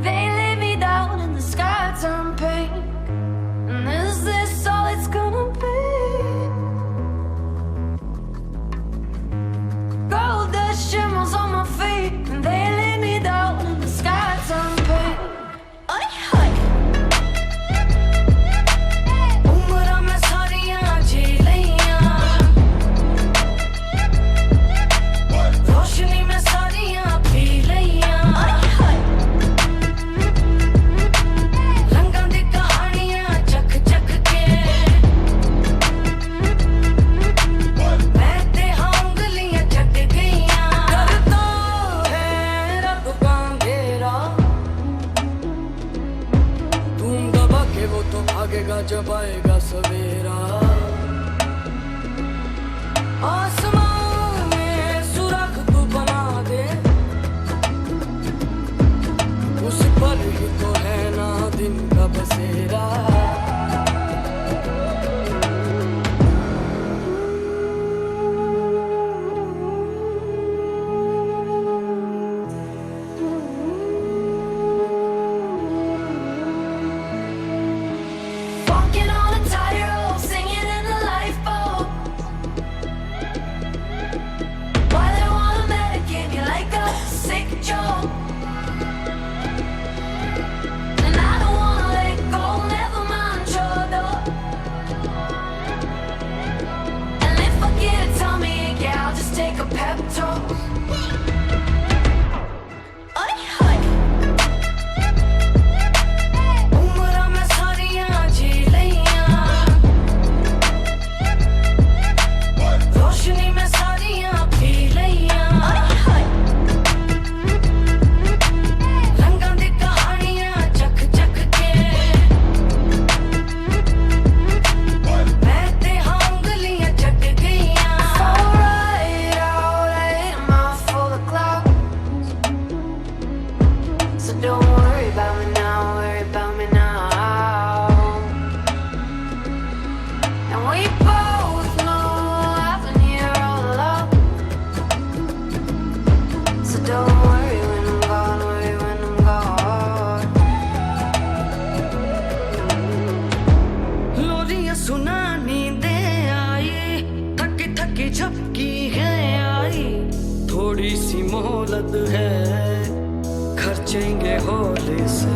They lay me down and the sky turned pink. And is this all it's gonna be? Gold dust shimmers on my feet, and they lay me down and the sky turned pink. उम्रां मैं सारियां जी लियां, रोशनी में सारियां P लियां, रंगां दी कहानियां चख चख के मैं ते उंगलियां चट गईयां। करता है रब का अंधेरा, तुम दबा के वो तो भागेगा जब आएगा सवेरा। आसमान में सुराख तू बना दे, उस पर ही तो है ना दिन का बसेरा। Walking on a tightrope, singing in the lifeboat. Why they wanna medicate me like a sick joke? And I don't wanna let go, never mind your door. And if I get a tummy ache, yeah, I'll just take a pep talk. उम्रां मैं सारियां जी लियां, रोशनी में सारियां P लियां, रंगां दी कहानियां चख चख के मैं ते उंगलियां चट गईयां। Alright, I'm off for the clouds, so don't worry about me now, worry about me now. And we both know I've been here all along, so don't worry when I'm gone, worry when I'm gone. लोरियां सुना नींदे आई, थकी थकी झपकी है आई, थोड़ी सी मोहलत है, खर्चेंगे हौले से।